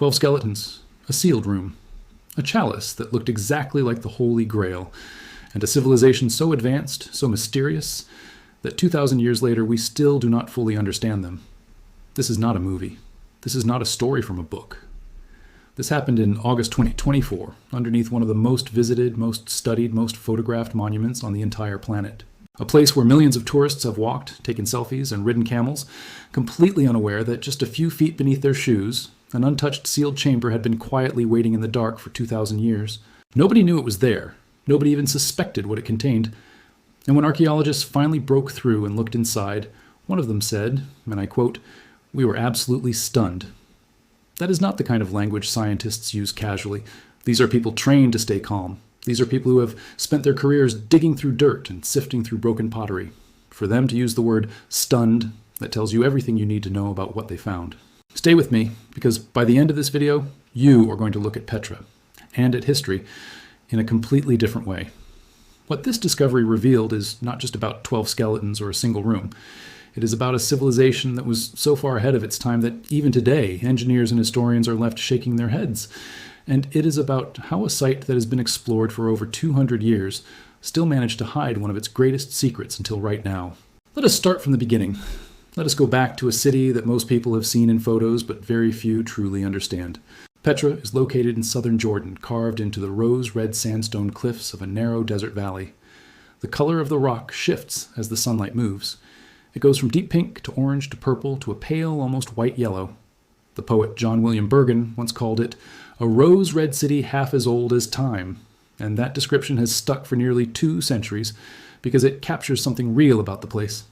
12 skeletons, a sealed room, a chalice that looked exactly like the Holy Grail, and a civilization so advanced, so mysterious, that 2,000 years later we still do not fully understand them. This is not a movie. This is not a story from a book. This happened in August 2024, underneath one of the most visited, most studied, most photographed monuments on the entire planet. A place where millions of tourists have walked, taken selfies, and ridden camels, completely unaware that just a few feet beneath their shoes, an untouched sealed chamber had been quietly waiting in the dark for 2,000 years. Nobody knew it was there. Nobody even suspected what it contained. And when archaeologists finally broke through and looked inside, one of them said, and I quote, "We were absolutely stunned." That is not the kind of language scientists use casually. These are people trained to stay calm. These are people who have spent their careers digging through dirt and sifting through broken pottery. For them to use the word stunned, that tells you everything you need to know about what they found. Stay with me, because by the end of this video, you are going to look at Petra and at history in a completely different way. What this discovery revealed is not just about 12 skeletons or a single room. It is about a civilization that was so far ahead of its time that even today, engineers and historians are left shaking their heads. And it is about how a site that has been explored for over 200 years still managed to hide one of its greatest secrets until right now. Let us start from the beginning. Let us go back to a city that most people have seen in photos, but very few truly understand. Petra is located in southern Jordan, carved into the rose-red sandstone cliffs of a narrow desert valley. The color of the rock shifts as the sunlight moves. It goes from deep pink to orange to purple to a pale, almost white yellow. The poet John William Bergen once called it a rose-red city half as old as time, and that description has stuck for nearly 2 centuries because it captures something real about the place.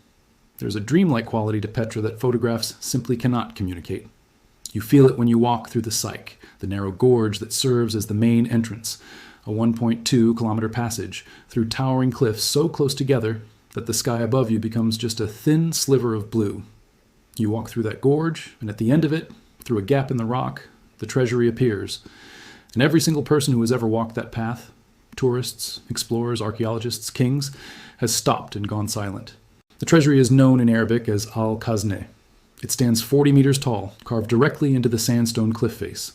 There's a dreamlike quality to Petra that photographs simply cannot communicate. You feel it when you walk through the Syke, the narrow gorge that serves as the main entrance, a 1.2-kilometer passage through towering cliffs so close together that the sky above you becomes just a thin sliver of blue. You walk through that gorge, and at the end of it, through a gap in the rock, the treasury appears. And every single person who has ever walked that path, tourists, explorers, archaeologists, kings, has stopped and gone silent. The treasury is known in Arabic as Al-Khazneh. It stands 40 meters tall, carved directly into the sandstone cliff face.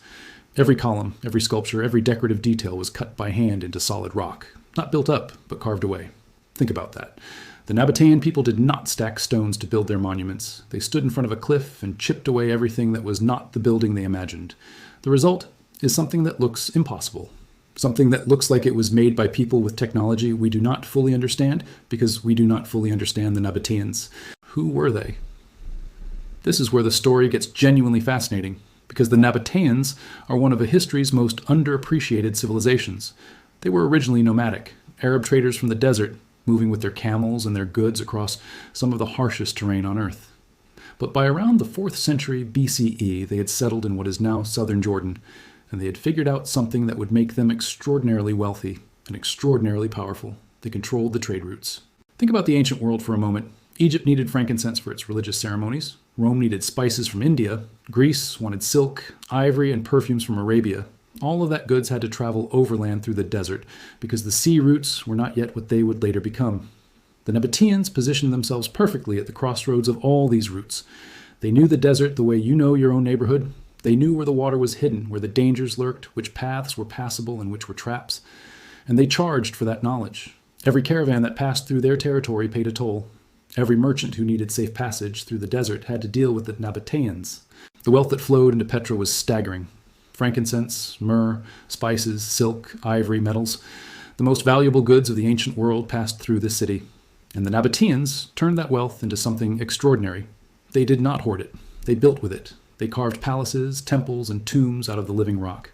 Every column, every sculpture, every decorative detail was cut by hand into solid rock. Not built up, but carved away. Think about that. The Nabataean people did not stack stones to build their monuments. They stood in front of a cliff and chipped away everything that was not the building they imagined. The result is something that looks impossible. Something that looks like it was made by people with technology we do not fully understand because we do not fully understand the Nabataeans. Who were they? This is where the story gets genuinely fascinating, because the Nabataeans are one of history's most underappreciated civilizations. They were originally nomadic, Arab traders from the desert, moving with their camels and their goods across some of the harshest terrain on Earth. But by around the 4th century BCE, they had settled in what is now southern Jordan, and they had figured out something that would make them extraordinarily wealthy and extraordinarily powerful. They controlled the trade routes. Think about the ancient world for a moment. Egypt needed frankincense for its religious ceremonies. Rome needed spices from India. Greece wanted silk, ivory, and perfumes from Arabia. All of that goods had to travel overland through the desert because the sea routes were not yet what they would later become. The Nabataeans positioned themselves perfectly at the crossroads of all these routes. They knew the desert the way you know your own neighborhood. They knew where the water was hidden, where the dangers lurked, which paths were passable and which were traps. And they charged for that knowledge. Every caravan that passed through their territory paid a toll. Every merchant who needed safe passage through the desert had to deal with the Nabataeans. The wealth that flowed into Petra was staggering. Frankincense, myrrh, spices, silk, ivory, metals. The most valuable goods of the ancient world passed through this city. And the Nabataeans turned that wealth into something extraordinary. They did not hoard it. They built with it. They carved palaces, temples, and tombs out of the living rock.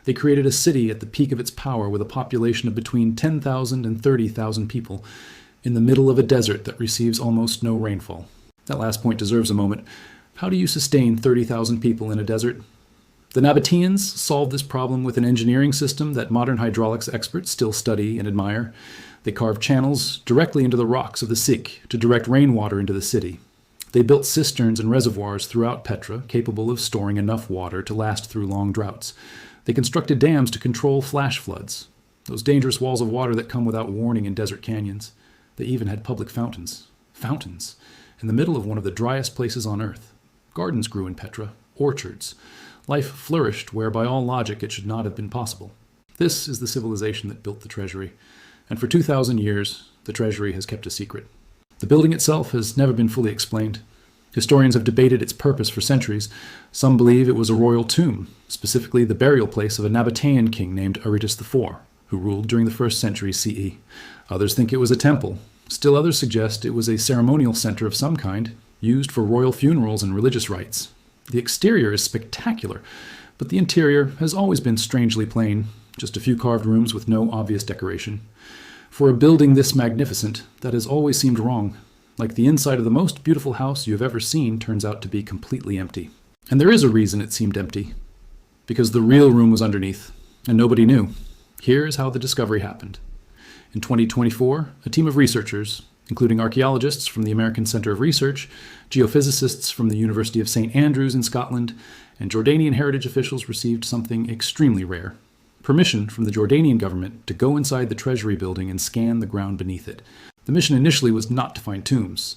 They created a city at the peak of its power with a population of between 10,000 and 30,000 people in the middle of a desert that receives almost no rainfall. That last point deserves a moment. How do you sustain 30,000 people in a desert? The Nabataeans solved this problem with an engineering system that modern hydraulics experts still study and admire. They carved channels directly into the rocks of the Syke to direct rainwater into the city. They built cisterns and reservoirs throughout Petra, capable of storing enough water to last through long droughts. They constructed dams to control flash floods, those dangerous walls of water that come without warning in desert canyons. They even had public fountains. Fountains, in the middle of one of the driest places on Earth. Gardens grew in Petra, orchards. Life flourished where by all logic it should not have been possible. This is the civilization that built the treasury, and for 2,000 years, the treasury has kept a secret. The building itself has never been fully explained. Historians have debated its purpose for centuries. Some believe it was a royal tomb, specifically the burial place of a Nabataean king named Aretas IV, who ruled during the 1st century CE. Others think it was a temple. Still others suggest it was a ceremonial center of some kind, used for royal funerals and religious rites. The exterior is spectacular, but the interior has always been strangely plain, just a few carved rooms with no obvious decoration. For a building this magnificent, that has always seemed wrong. Like the inside of the most beautiful house you have ever seen turns out to be completely empty. And there is a reason it seemed empty. Because the real room was underneath, and nobody knew. Here's how the discovery happened. In 2024, a team of researchers, including archaeologists from the American Center of Research, geophysicists from the University of St. Andrews in Scotland, and Jordanian heritage officials received something extremely rare: permission from the Jordanian government to go inside the treasury building and scan the ground beneath it. The mission initially was not to find tombs.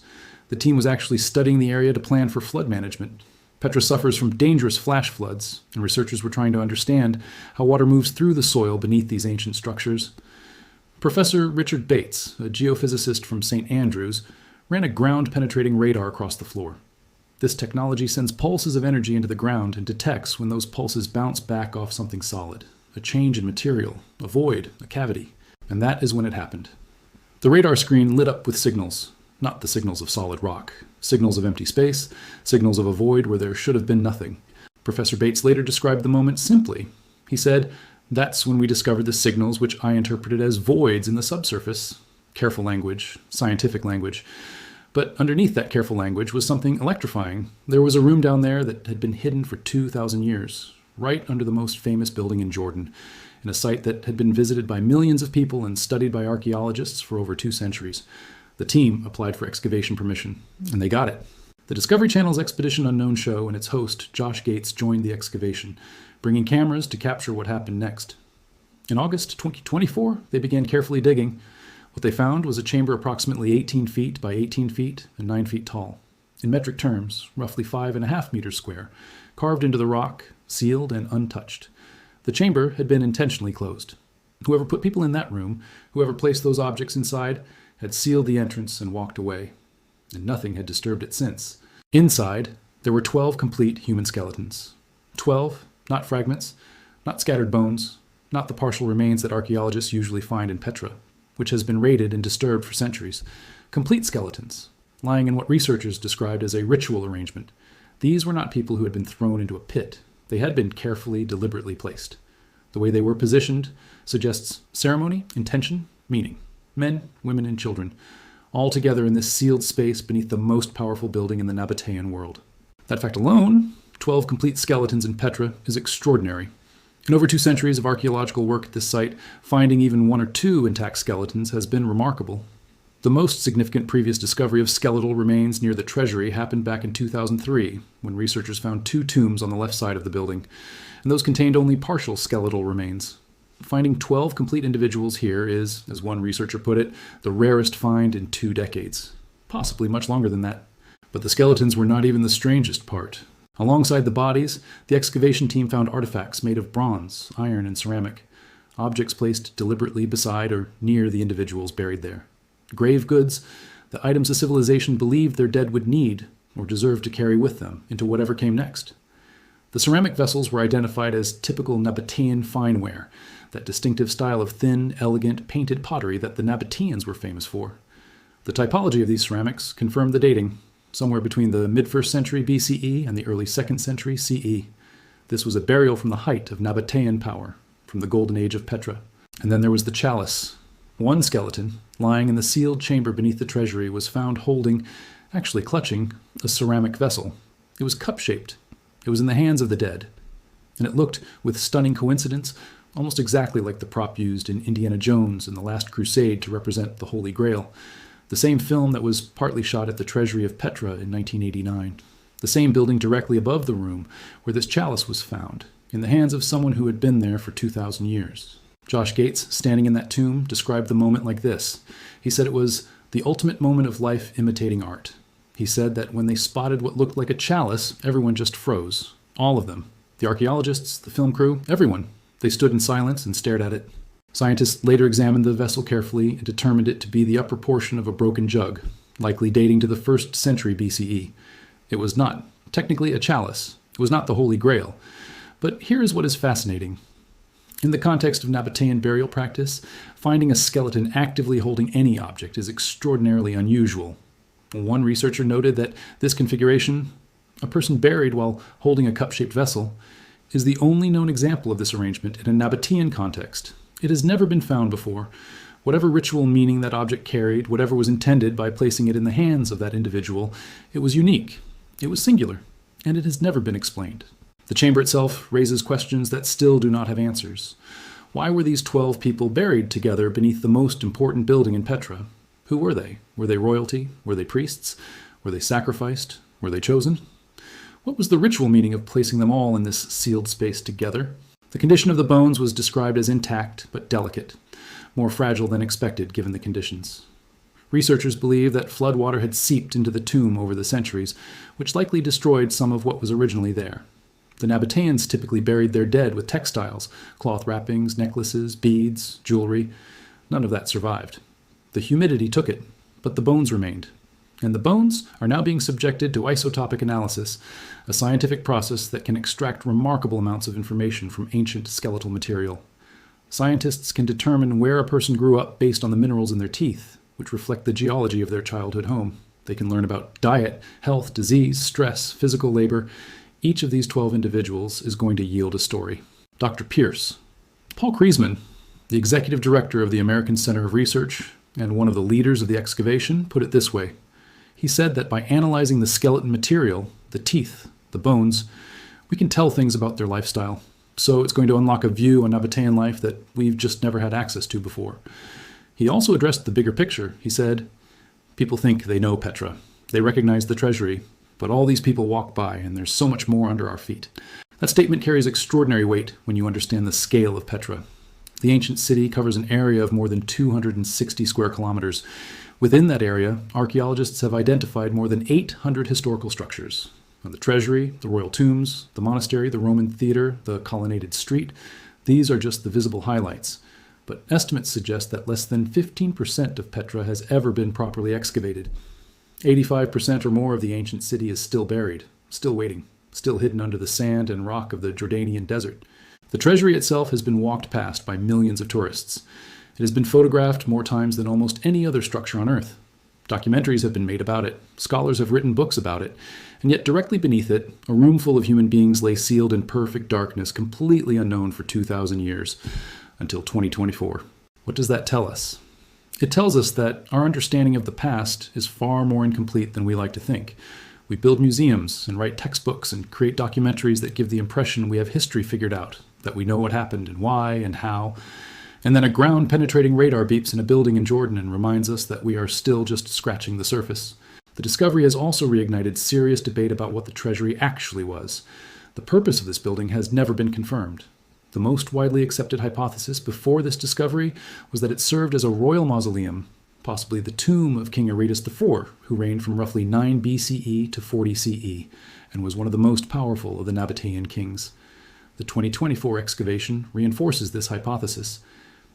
The team was actually studying the area to plan for flood management. Petra suffers from dangerous flash floods, and researchers were trying to understand how water moves through the soil beneath these ancient structures. Professor Richard Bates, a geophysicist from St. Andrews, ran a ground-penetrating radar across the floor. This technology sends pulses of energy into the ground and detects when those pulses bounce back off something solid, a change in material, a void, a cavity. And that is when it happened. The radar screen lit up with signals, not the signals of solid rock, signals of empty space, signals of a void where there should have been nothing. Professor Bates later described the moment simply. He said, "That's when we discovered the signals which I interpreted as voids in the subsurface." Careful language, scientific language. But underneath that careful language was something electrifying. There was a room down there that had been hidden for 2,000 years, right under the most famous building in Jordan, in a site that had been visited by millions of people and studied by archaeologists for over 2 centuries. The team applied for excavation permission, and they got it. The Discovery Channel's Expedition Unknown show and its host, Josh Gates, joined the excavation, bringing cameras to capture what happened next. In August 2024, they began carefully digging. What they found was a chamber approximately 18 feet by 18 feet and 9 feet tall. In metric terms, roughly 5.5 meters square, carved into the rock, sealed and untouched. The chamber had been intentionally closed. Whoever put people in that room, whoever placed those objects inside, had sealed the entrance and walked away. And nothing had disturbed it since. Inside, there were 12 complete human skeletons. 12, not fragments, not scattered bones, not the partial remains that archaeologists usually find in Petra, which has been raided and disturbed for centuries. Complete skeletons, lying in what researchers described as a ritual arrangement. These were not people who had been thrown into a pit. They had been carefully, deliberately placed. The way they were positioned suggests ceremony, intention, meaning. Men, women, and children, all together in this sealed space beneath the most powerful building in the Nabataean world. That fact alone, 12 complete skeletons in Petra, is extraordinary. In over 2 centuries of archaeological work at this site, finding even 1 or 2 intact skeletons has been remarkable. The most significant previous discovery of skeletal remains near the treasury happened back in 2003, when researchers found 2 tombs on the left side of the building, and those contained only partial skeletal remains. Finding 12 complete individuals here is, as one researcher put it, the rarest find in 2 decades. Possibly much longer than that. But the skeletons were not even the strangest part. Alongside the bodies, the excavation team found artifacts made of bronze, iron, and ceramic, objects placed deliberately beside or near the individuals buried there. Grave goods, the items a civilization believed their dead would need or deserve to carry with them into whatever came next. The ceramic vessels were identified as typical Nabataean fineware, that distinctive style of thin, elegant, painted pottery that the Nabataeans were famous for. The typology of these ceramics confirmed the dating, somewhere between the mid-1st century BCE and the early 2nd century CE. This was a burial from the height of Nabataean power, from the golden age of Petra. And then there was the chalice. One skeleton, lying in the sealed chamber beneath the treasury, was found holding, actually clutching, a ceramic vessel. It was cup-shaped. It was in the hands of the dead. And it looked, with stunning coincidence, almost exactly like the prop used in Indiana Jones and the Last Crusade to represent the Holy Grail. The same film that was partly shot at the treasury of Petra in 1989. The same building directly above the room where this chalice was found, in the hands of someone who had been there for 2,000 years. Josh Gates, standing in that tomb, described the moment like this. He said it was the ultimate moment of life imitating art. He said that when they spotted what looked like a chalice, everyone just froze. All of them. The archaeologists, the film crew, everyone. They stood in silence and stared at it. Scientists later examined the vessel carefully and determined it to be the upper portion of a broken jug, likely dating to the 1st century BCE. It was not technically a chalice. It was not the Holy Grail. But here is what is fascinating. In the context of Nabataean burial practice, finding a skeleton actively holding any object is extraordinarily unusual. One researcher noted that this configuration, a person buried while holding a cup-shaped vessel, is the only known example of this arrangement in a Nabataean context. It has never been found before. Whatever ritual meaning that object carried, whatever was intended by placing it in the hands of that individual, it was unique, it was singular, and it has never been explained. The chamber itself raises questions that still do not have answers. Why were these 12 people buried together beneath the most important building in Petra? Who were they? Were they royalty? Were they priests? Were they sacrificed? Were they chosen? What was the ritual meaning of placing them all in this sealed space together? The condition of the bones was described as intact but delicate, more fragile than expected given the conditions. Researchers believe that floodwater had seeped into the tomb over the centuries, which likely destroyed some of what was originally there. The Nabataeans typically buried their dead with textiles, cloth wrappings, necklaces, beads, jewelry. None of that survived. The humidity took it, but the bones remained. And the bones are now being subjected to isotopic analysis, a scientific process that can extract remarkable amounts of information from ancient skeletal material. Scientists can determine where a person grew up based on the minerals in their teeth, which reflect the geology of their childhood home. They can learn about diet, health, disease, stress, physical labor. Each of these 12 individuals is going to yield a story. Dr. Pierce. Paul Kriesman, the executive director of the American Center of Research and one of the leaders of the excavation, put it this way. He said that by analyzing the skeleton material, the teeth, the bones, we can tell things about their lifestyle. So it's going to unlock a view on Nabataean life that we've just never had access to before. He also addressed the bigger picture. He said, people think they know Petra. They recognize the treasury, but all these people walk by and there's so much more under our feet. That statement carries extraordinary weight when you understand the scale of Petra. The ancient city covers an area of more than 260 square kilometers. Within that area, archaeologists have identified more than 800 historical structures. The treasury, the royal tombs, the monastery, the Roman theater, the colonnaded street, these are just the visible highlights. But estimates suggest that less than 15% of Petra has ever been properly excavated. 85% or more of the ancient city is still buried, still waiting, still hidden under the sand and rock of the Jordanian desert. The treasury itself has been walked past by millions of tourists. It has been photographed more times than almost any other structure on Earth. Documentaries have been made about it, scholars have written books about it, and yet directly beneath it, a room full of human beings lay sealed in perfect darkness, completely unknown for 2,000 years, until 2024. What does that tell us? It tells us that our understanding of the past is far more incomplete than we like to think. We build museums and write textbooks and create documentaries that give the impression we have history figured out, that we know what happened and why and how. And then a ground-penetrating radar beeps in a building in Jordan and reminds us that we are still just scratching the surface. The discovery has also reignited serious debate about what the treasury actually was. The purpose of this building has never been confirmed. The most widely accepted hypothesis before this discovery was that it served as a royal mausoleum, possibly the tomb of King Aretas IV, who reigned from roughly 9 BCE to 40 CE, and was one of the most powerful of the Nabataean kings. The 2024 excavation reinforces this hypothesis.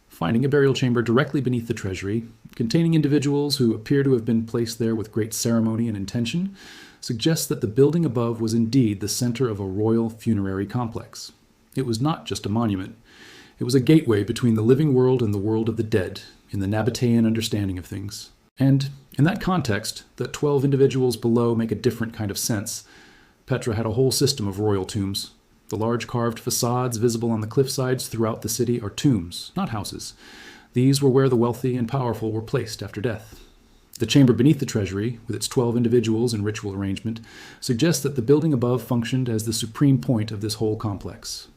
Finding a burial chamber directly beneath the treasury, containing individuals who appear to have been placed there with great ceremony and intention, suggests that the building above was indeed the center of a royal funerary complex. It was not just a monument. It was a gateway between the living world and the world of the dead, in the Nabataean understanding of things. And in that context, the 12 individuals below make a different kind of sense. Petra had a whole system of royal tombs. The large carved facades visible on the cliffsides throughout the city are tombs, not houses. These were where the wealthy and powerful were placed after death. The chamber beneath the treasury, with its 12 individuals in ritual arrangement, suggests that the building above functioned as the supreme point of this whole complex.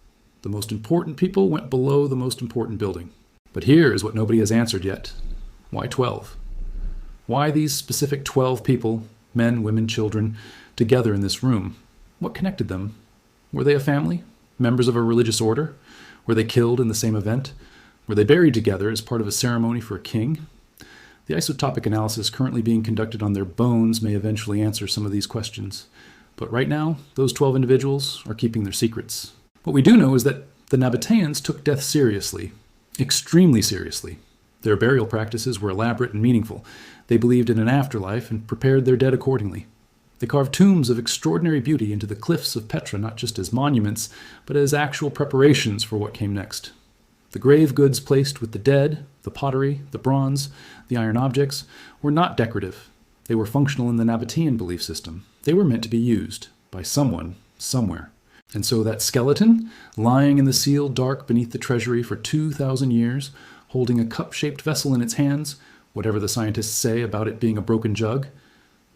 The most important people went below the most important building. But here is what nobody has answered yet. Why 12? Why these specific 12 people, men, women, children, together in this room? What connected them? Were they a family? Members of a religious order? Were they killed in the same event? Were they buried together as part of a ceremony for a king? The isotopic analysis currently being conducted on their bones may eventually answer some of these questions. But right now, those 12 individuals are keeping their secrets. What we do know is that the Nabataeans took death seriously, extremely seriously. Their burial practices were elaborate and meaningful. They believed in an afterlife and prepared their dead accordingly. They carved tombs of extraordinary beauty into the cliffs of Petra, not just as monuments, but as actual preparations for what came next. The grave goods placed with the dead, the pottery, the bronze, the iron objects, were not decorative. They were functional in the Nabataean belief system. They were meant to be used by someone, somewhere. And so that skeleton, lying in the sealed dark beneath the treasury for 2,000 years, holding a cup-shaped vessel in its hands, whatever the scientists say about it being a broken jug,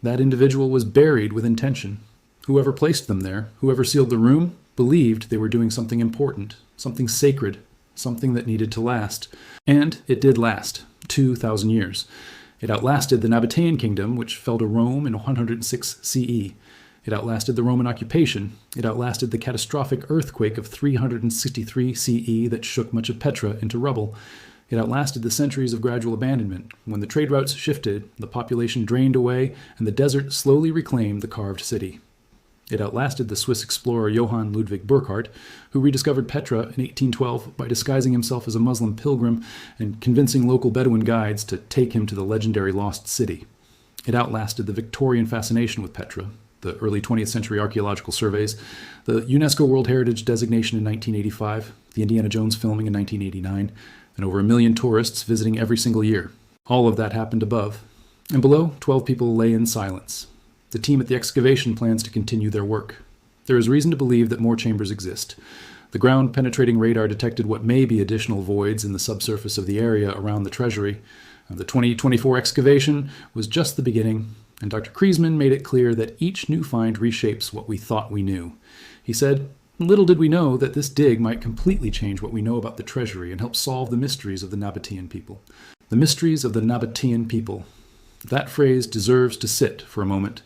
that individual was buried with intention. Whoever placed them there, whoever sealed the room, believed they were doing something important, something sacred, something that needed to last. And it did last, 2,000 years. It outlasted the Nabataean kingdom, which fell to Rome in 106 CE. It outlasted the Roman occupation. It outlasted the catastrophic earthquake of 363 CE that shook much of Petra into rubble. It outlasted the centuries of gradual abandonment. When the trade routes shifted, the population drained away, and the desert slowly reclaimed the carved city. It outlasted the Swiss explorer Johann Ludwig Burckhardt, who rediscovered Petra in 1812 by disguising himself as a Muslim pilgrim and convincing local Bedouin guides to take him to the legendary lost city. It outlasted the Victorian fascination with Petra, the early 20th century archaeological surveys, the UNESCO World Heritage designation in 1985, the Indiana Jones filming in 1989, and over 1 million tourists visiting every single year. All of that happened above. And below, 12 people lay in silence. The team at the excavation plans to continue their work. There is reason to believe that more chambers exist. The ground-penetrating radar detected what may be additional voids in the subsurface of the area around the treasury. The 2024 excavation was just the beginning, and Dr. Kriesman made it clear that each new find reshapes what we thought we knew. He said, "Little did we know that this dig might completely change what we know about the treasury and help solve the mysteries of the Nabataean people." The mysteries of the Nabataean people. That phrase deserves to sit for a moment.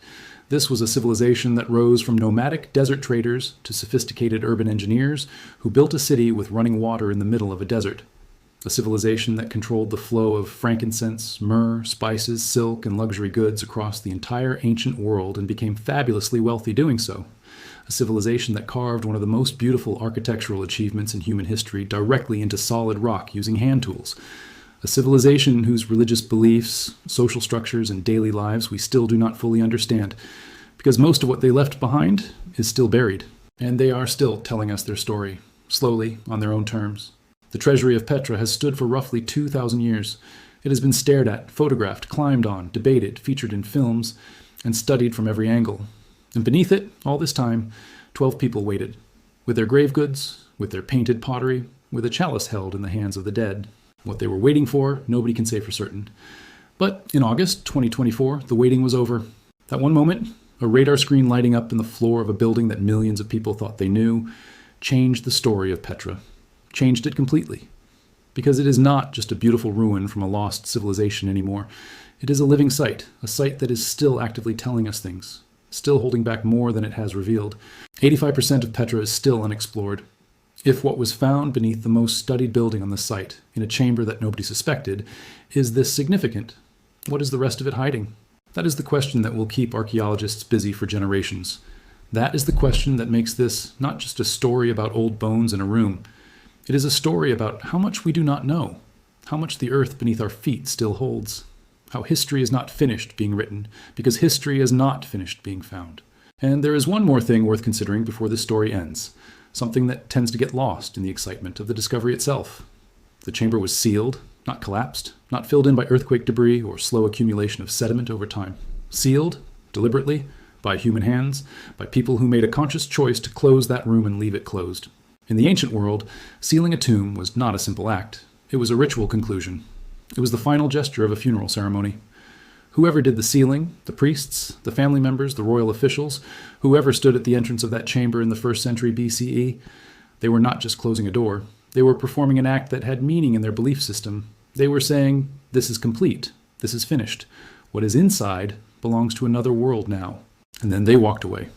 This was a civilization that rose from nomadic desert traders to sophisticated urban engineers who built a city with running water in the middle of a desert. A civilization that controlled the flow of frankincense, myrrh, spices, silk, and luxury goods across the entire ancient world and became fabulously wealthy doing so. A civilization that carved one of the most beautiful architectural achievements in human history directly into solid rock using hand tools. A civilization whose religious beliefs, social structures, and daily lives we still do not fully understand, because most of what they left behind is still buried, and they are still telling us their story, slowly, on their own terms. The treasury of Petra has stood for roughly 2,000 years. It has been stared at, photographed, climbed on, debated, featured in films, and studied from every angle. And beneath it, all this time, 12 people waited, with their grave goods, with their painted pottery, with a chalice held in the hands of the dead. What they were waiting for, nobody can say for certain. But in August 2024, the waiting was over. That one moment, a radar screen lighting up in the floor of a building that millions of people thought they knew, changed the story of Petra. Changed it completely. Because it is not just a beautiful ruin from a lost civilization anymore. It is a living site, a site that is still actively telling us things, still holding back more than it has revealed. 85% of Petra is still unexplored. If what was found beneath the most studied building on the site, in a chamber that nobody suspected, is this significant, what is the rest of it hiding? That is the question that will keep archaeologists busy for generations. That is the question that makes this not just a story about old bones in a room. It is a story about how much we do not know, how much the earth beneath our feet still holds, how history is not finished being written, because history is not finished being found. And there is one more thing worth considering before this story ends, something that tends to get lost in the excitement of the discovery itself. The chamber was sealed, not collapsed, not filled in by earthquake debris or slow accumulation of sediment over time. Sealed, deliberately, by human hands, by people who made a conscious choice to close that room and leave it closed. In the ancient world, sealing a tomb was not a simple act. It was a ritual conclusion. It was the final gesture of a funeral ceremony. Whoever did the sealing, the priests, the family members, the royal officials, whoever stood at the entrance of that chamber in the 1st century BCE, they were not just closing a door. They were performing an act that had meaning in their belief system. They were saying, "This is complete. This is finished. What is inside belongs to another world now." And then they walked away.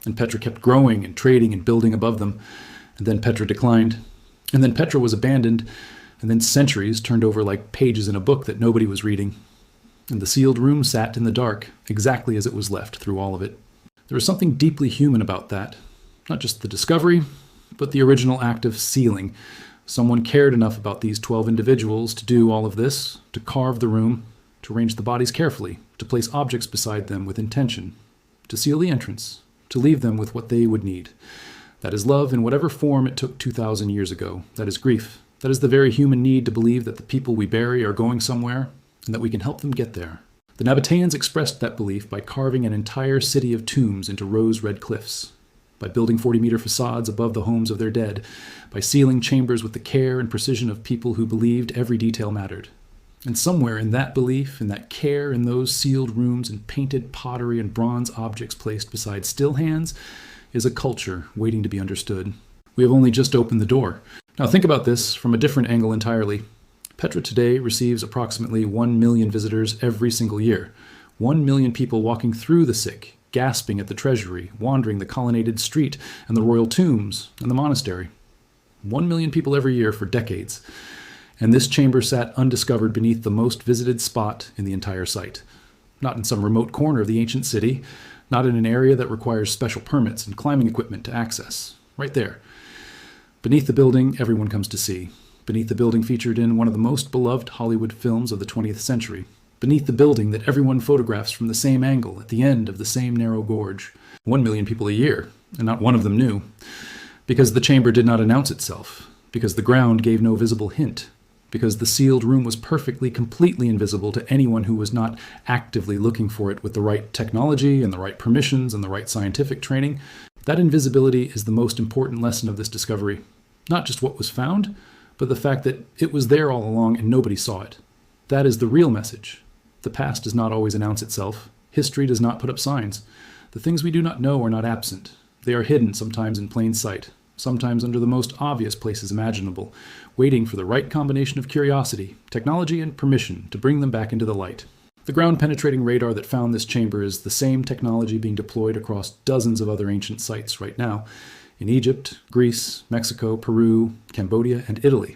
And Petra kept growing and trading and building above them. And then Petra declined. And then Petra was abandoned. And then centuries turned over like pages in a book that nobody was reading. And the sealed room sat in the dark, exactly as it was left through all of it. There was something deeply human about that. Not just the discovery, but the original act of sealing. Someone cared enough about these 12 individuals to do all of this, to carve the room, to arrange the bodies carefully, to place objects beside them with intention, to seal the entrance, to leave them with what they would need. That is love in whatever form it took 2,000 years ago. That is grief. That is the very human need to believe that the people we bury are going somewhere, and that we can help them get there. The Nabataeans expressed that belief by carving an entire city of tombs into rose-red cliffs, by building 40-meter facades above the homes of their dead, by sealing chambers with the care and precision of people who believed every detail mattered. And somewhere in that belief, in that care, in those sealed rooms and painted pottery and bronze objects placed beside still hands, is a culture waiting to be understood. We have only just opened the door. Now think about this from a different angle entirely. Petra today receives approximately 1 million visitors every single year. 1 million people walking through the sick, gasping at the treasury, wandering the colonnaded street and the royal tombs and the monastery. 1 million people every year for decades. And this chamber sat undiscovered beneath the most visited spot in the entire site. Not in some remote corner of the ancient city, not in an area that requires special permits and climbing equipment to access. Right there. Beneath the building everyone comes to see. Beneath the building featured in one of the most beloved Hollywood films of the 20th century. Beneath the building that everyone photographs from the same angle at the end of the same narrow gorge. 1 million people a year, and not one of them knew. Because the chamber did not announce itself. Because the ground gave no visible hint. Because the sealed room was perfectly, completely invisible to anyone who was not actively looking for it with the right technology and the right permissions and the right scientific training. That invisibility is the most important lesson of this discovery. Not just what was found, but the fact that it was there all along and nobody saw it. That is the real message. The past does not always announce itself. History does not put up signs. The things we do not know are not absent. They are hidden, sometimes in plain sight, sometimes under the most obvious places imaginable, waiting for the right combination of curiosity, technology, and permission to bring them back into the light. The ground-penetrating radar that found this chamber is the same technology being deployed across dozens of other ancient sites right now, in Egypt, Greece, Mexico, Peru, Cambodia, and Italy.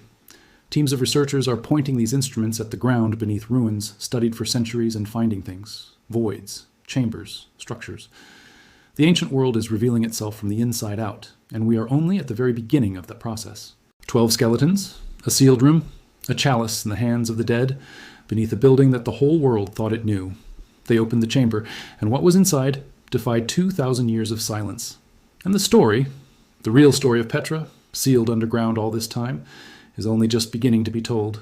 Teams of researchers are pointing these instruments at the ground beneath ruins studied for centuries and finding things, voids, chambers, structures. The ancient world is revealing itself from the inside out, and we are only at the very beginning of that process. 12 skeletons, a sealed room, a chalice in the hands of the dead, beneath a building that the whole world thought it knew. They opened the chamber, and what was inside defied 2,000 years of silence. And the story, the real story of Petra, sealed underground all this time, is only just beginning to be told.